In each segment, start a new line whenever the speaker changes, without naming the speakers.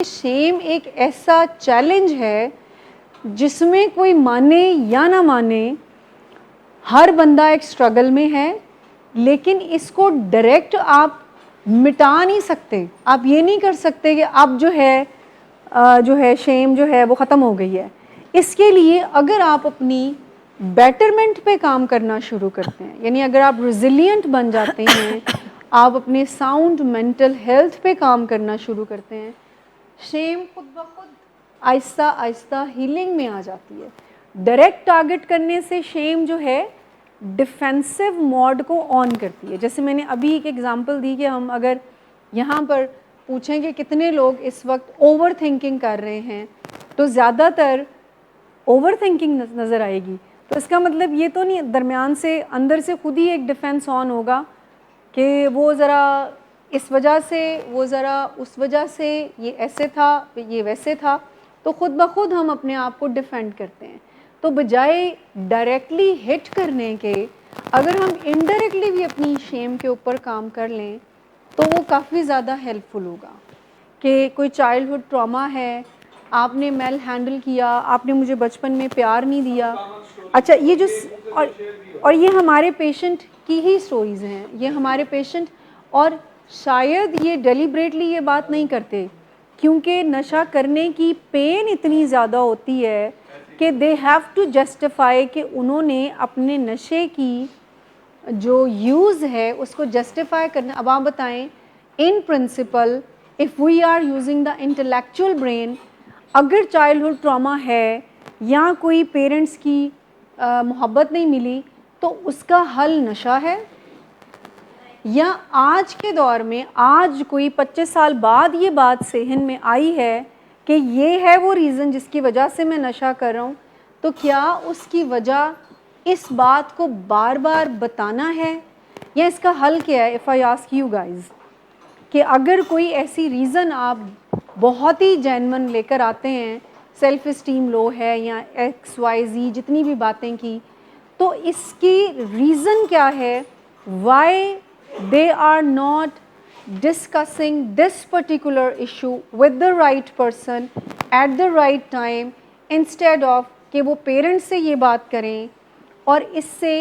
شیم ایک ایسا چیلنج ہے جس میں کوئی مانے یا نہ مانے ہر بندہ ایک سٹرگل میں ہے، لیکن اس کو ڈائریکٹ آپ مٹا نہیں سکتے. آپ یہ نہیں کر سکتے کہ اب جو ہے شیم جو ہے وہ ختم ہو گئی ہے. اس کے لیے اگر آپ اپنی بیٹرمنٹ پہ کام کرنا شروع کرتے ہیں، یعنی اگر آپ ریزیلینٹ بن جاتے ہیں، آپ اپنے ساؤنڈ مینٹل ہیلتھ پہ کام کرنا شروع کرتے ہیں، شیم خود بخود آہستہ آہستہ ہیلنگ میں آ جاتی ہے. ڈائریکٹ ٹارگٹ کرنے سے شیم جو ہے ڈیفینسو موڈ کو آن کرتی ہے. جیسے میں نے ابھی ایک ایگزامپل دی کہ ہم اگر یہاں پر پوچھیں کہ کتنے لوگ اس وقت اوور تھنکنگ کر رہے ہیں، تو زیادہ تر اوور تھنکنگ نظر آئے گی. تو اس کا مطلب یہ تو نہیں درمیان سے اندر سے خود ہی ایک ڈیفینس آن ہوگا کہ وہ ذرا اس وجہ سے، وہ ذرا اس وجہ سے، یہ ایسے تھا، یہ ویسے تھا. تو خود بخود ہم اپنے آپ کو ڈیفینڈ کرتے ہیں. تو بجائے ڈائریکٹلی ہٹ کرنے کے اگر ہم انڈائریکٹلی بھی اپنی شیم کے اوپر کام کر لیں تو وہ کافی زیادہ ہیلپ فل ہوگا. کہ کوئی چائلڈہڈ ٹراما ہے، آپ نے میل ہینڈل کیا، آپ نے مجھے بچپن میں پیار نہیں دیا. اچھا یہ جو اور یہ ہمارے پیشنٹ کی ہی سٹوریز ہیں، یہ ہمارے پیشنٹ، اور شاید یہ ڈیلیبریٹلی یہ بات نہیں کرتے کیونکہ نشہ کرنے کی پین اتنی زیادہ ہوتی ہے کہ دے ہیو ٹو جسٹیفائی کہ انہوں نے اپنے نشے کی جو یوز ہے اس کو جسٹیفائی کرنا. اب آپ بتائیں ان principle of we are using the intellectual brain, اگر چائلڈہڈ ٹراما ہے یا کوئی پیرنٹس کی محبت نہیں ملی تو اس کا حل نشہ ہے؟ یا آج کے دور میں آج کوئی 25 سال بعد یہ بات ذہن میں آئی ہے کہ یہ ہے وہ ریزن جس کی وجہ سے میں نشہ کر رہا ہوں، تو کیا اس کی وجہ اس بات کو بار بار بتانا ہے یا اس کا حل کیا ہے؟ If I ask you guys کہ اگر کوئی ایسی ریزن آپ بہت ہی جینون لے کر آتے ہیں، سیلف اسٹیم لو ہے یا ایکس وائی زی جتنی بھی باتیں کی، تو اس کی ریزن کیا ہے؟ Why they are not discussing this particular issue with the right person at the right time instead of کہ وہ پیرنٹس سے یہ بات کریں اور اس سے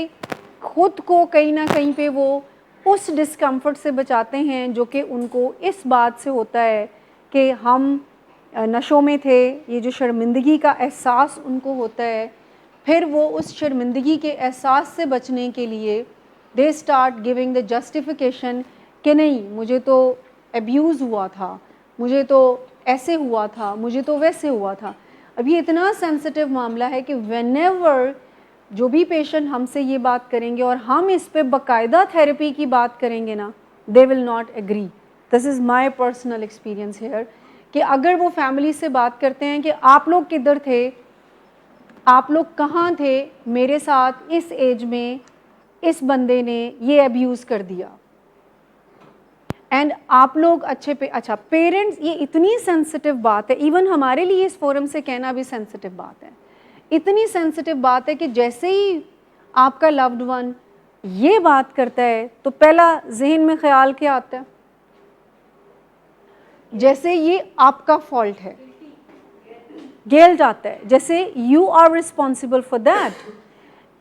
خود کو کہیں نہ کہیں پہ وہ اس ڈسکمفرٹ سے بچاتے ہیں جو کہ ان کو اس بات سے ہوتا ہے کہ ہم نشوں میں تھے. یہ جو شرمندگی کا احساس ان کو ہوتا ہے، پھر وہ اس شرمندگی کے احساس سے بچنے کے لیے they start giving the justification کہ نہیں مجھے تو abuse ہوا تھا، مجھے تو ایسے ہوا تھا، مجھے تو ویسے ہوا تھا. اب یہ اتنا سینسٹیو معاملہ ہے کہ whenever جو بھی پیشنٹ ہم سے یہ بات کریں گے اور ہم اس پہ باقاعدہ تھیراپی کی بات کریں گے نا، they will not agree. This is my personal experience here کہ اگر وہ فیملی سے بات کرتے ہیں کہ آپ لوگ کدھر تھے، آپ لوگ کہاں تھے میرے ساتھ اس ایج میں، اس بندے نے یہ ابیوز کر دیا، اینڈ آپ لوگ اچھا پیرنٹس، یہ اتنی سینسٹیو بات ہے، ایون ہمارے لیے اس فورم سے کہنا بھی سینسٹیو بات ہے. اتنی سینسٹیو بات ہے کہ جیسے ہی آپ کا لوڈ ون یہ بات کرتا ہے تو پہلا ذہن میں خیال کیا آتا ہے؟ جیسے یہ آپ کا فالٹ ہے، گلٹ آتا ہے، جیسے you are responsible for that.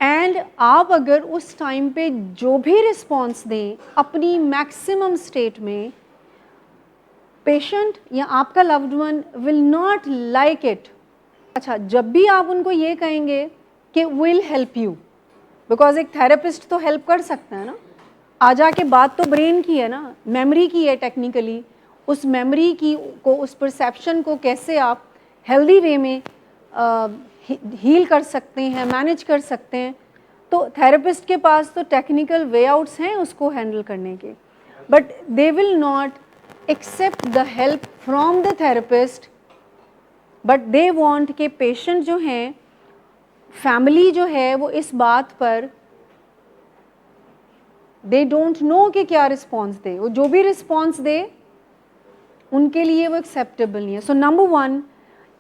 And آپ اگر اس ٹائم پہ جو بھی رسپانس دیں اپنی میکسیمم اسٹیٹ میں، پیشنٹ یا آپ کا loved one will not like it. اچھا جب بھی آپ ان کو یہ کہیں گے کہ ویل ہیلپ یو، بیکاز ایک تھراپسٹ تو ہیلپ کر سکتا ہے نا، آ جا کے بات تو برین کی ہے نا، میموری کی ہے ٹیکنیکلی. اس میموری کی کو، اس پرسیپشن کو کیسے آپ ہیلدی وے میں ہیل کر سکتے ہیں، مینیج کر سکتے ہیں. تو تھراپسٹ کے پاس تو ٹیکنیکل وے آؤٹس ہیں اس کو ہینڈل کرنے کے، but they will not accept the help from the therapist, but they want کہ پیشنٹ جو ہیں، فیملی جو ہے وہ اس بات پر دے ڈونٹ نو کہ کیا رسپانس دے، وہ جو بھی رسپانس دے ان کے لیے وہ ایکسیپٹیبل نہیں ہے. سو نمبر ون،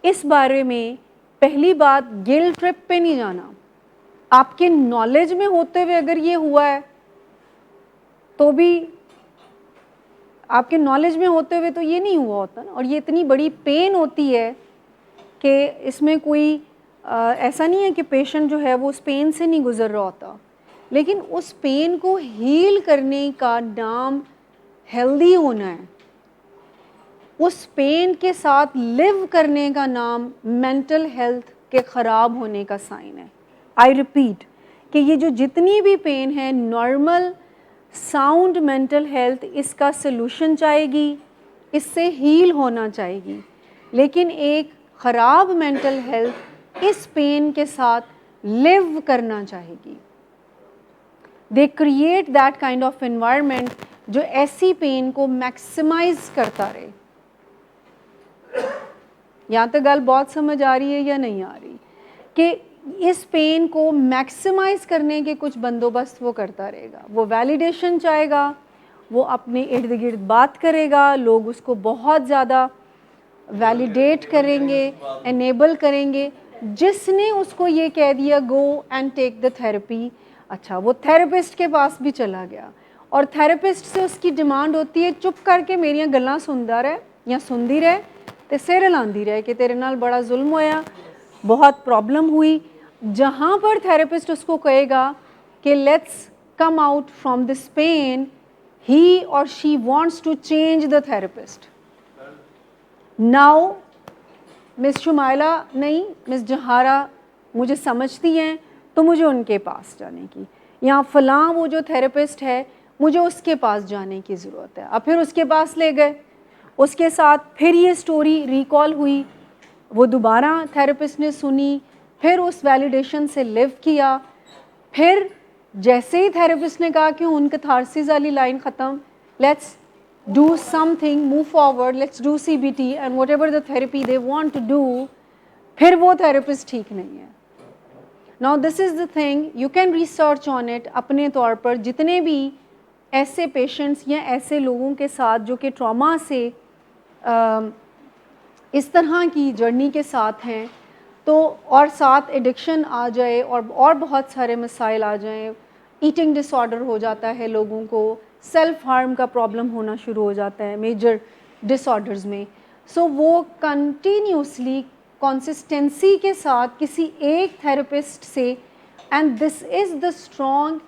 اس بارے میں پہلی بات گلٹ ٹرپ پہ نہیں جانا. آپ کے نالج میں ہوتے ہوئے اگر یہ ہوا ہے تو بھی آپ کے نالج میں ہوتے ہوئے تو یہ نہیں ہوا ہوتا نا, اور یہ اتنی بڑی پین ہوتی ہے کہ اس میں کوئی ایسا نہیں ہے کہ پیشنٹ جو ہے وہ اس پین سے نہیں گزر رہا ہوتا, لیکن اس پین کو ہیل کرنے کا نام ہیلدی ہونا ہے, اس پین کے ساتھ لیو کرنے کا نام مینٹل ہیلتھ کے خراب ہونے کا سائن ہے. آئی ریپیٹ کہ یہ جو جتنی بھی پین ہے, نارمل ساؤنڈ مینٹل ہیلتھ اس کا سلوشن چاہے گی, اس سے ہیل ہونا چاہے گی, لیکن ایک خراب مینٹل ہیلتھ اس پین کے ساتھ لیو کرنا چاہے گی. They create that kind of environment جو ایسی پین کو میکسیمائز کرتا رہے. یہاں تک گل بہت سمجھ آ رہی ہے یا نہیں آ رہی, کہ اس پین کو میکسیمائز کرنے کے کچھ بندوبست وہ کرتا رہے گا. وہ ویلیڈیشن چاہے گا, وہ اپنے ارد گرد بات کرے گا, لوگ اس کو بہت زیادہ ویلیڈیٹ کریں گے, انیبل کریں گے. جس نے اس کو یہ کہہ دیا go and take the therapy, اچھا وہ تھراپسٹ کے پاس بھی چلا گیا, اور تھراپسٹ سے اس کی ڈیمانڈ ہوتی ہے چپ کر کے میریاں گلاں سندا رہے یا سندی رہے تے سر ہلاندی رہے کہ تیرے نال بڑا ظلم ہویا, بہت پرابلم ہوئی. جہاں پر تھراپسٹ اس کو کہے گا کہ let's come out from this pain, he اور she wants to change the therapist. Now miss Shumaila نہیں, مس جہارہ مجھے سمجھتی ہیں تو مجھے ان کے پاس جانے کی, یا فلاں وہ جو تھراپسٹ ہے مجھے اس کے پاس جانے کی ضرورت ہے. اب پھر اس کے پاس لے گئے, اس کے ساتھ پھر یہ سٹوری ریکال ہوئی, وہ دوبارہ تھراپسٹ نے سنی, پھر اس ویلیڈیشن سے لیو کیا. پھر جیسے ہی تھراپسٹ نے کہا کہ ان کیتھارسس والی لائن ختم, let's do something, move forward, let's do CBT and whatever the therapy they want to do, پھر وہ تھراپسٹ ٹھیک نہیں ہے. Now this is the thing, you can research on it. اپنے طور پر جتنے بھی ایسے پیشنٹس یا ایسے لوگوں کے ساتھ جو کہ ٹراما سے اس طرح کی جرنی کے ساتھ ہیں, تو اور ساتھ ایڈکشن آ جائے اور بہت سارے مسائل آ جائیں, ایٹنگ ڈس آرڈر ہو جاتا ہے لوگوں کو, سیلف ہارم کا پرابلم ہونا شروع ہو جاتا ہے میجر ڈس آرڈرز میں. سو وہ کنٹینیوسلی کنسسٹنسی کے ساتھ کسی ایک تھراپسٹ سے, and this is the strong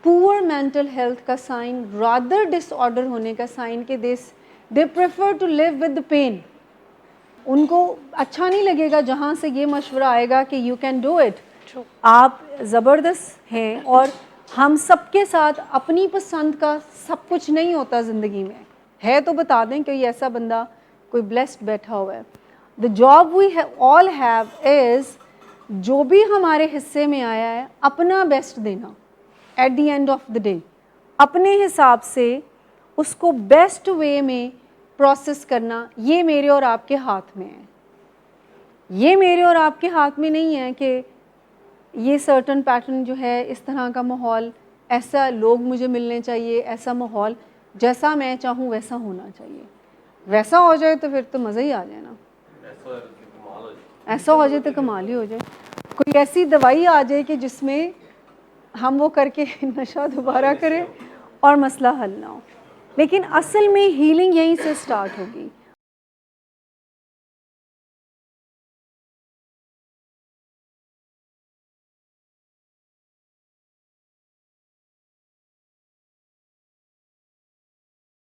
poor mental health کا سائن رادر ڈس آرڈر ہونے کا سائن, کہ they prefer to live with the pain. ان کو اچھا نہیں لگے گا جہاں سے یہ مشورہ آئے گا کہ یو کین ڈو اٹ, آپ زبردست ہیں. اور ہم سب کے ساتھ اپنی پسند کا سب کچھ نہیں ہوتا زندگی میں, ہے تو بتا دیں کہ یہ ایسا بندہ کوئی بلیسڈ بیٹھا ہوا ہے. The job we all have is جو بھی ہمارے حصے میں آیا ہے اپنا بیسٹ دینا at the end of the day, اپنے حساب سے اس کو بیسٹ وے میں پروسیس کرنا. یہ میرے اور آپ کے ہاتھ میں ہے, یہ میرے اور آپ کے ہاتھ میں نہیں ہے کہ یہ سرٹن پیٹرن جو ہے, اس طرح کا ماحول, ایسا لوگ مجھے ملنے چاہیے, ایسا ماحول جیسا میں چاہوں ویسا ہونا چاہیے. ویسا ہو جائے تو پھر تو مزہ ہی آ جائے نا, ایسا ہو جائے تو کمال ہی ہو جائے. کوئی ایسی دوائی آ جائے کہ جس میں ہم وہ کر کے نشہ دوبارہ کریں اور مسئلہ حل نہ ہو. لیکن اصل میں ہیلنگ یہیں سے سٹارٹ ہوگی.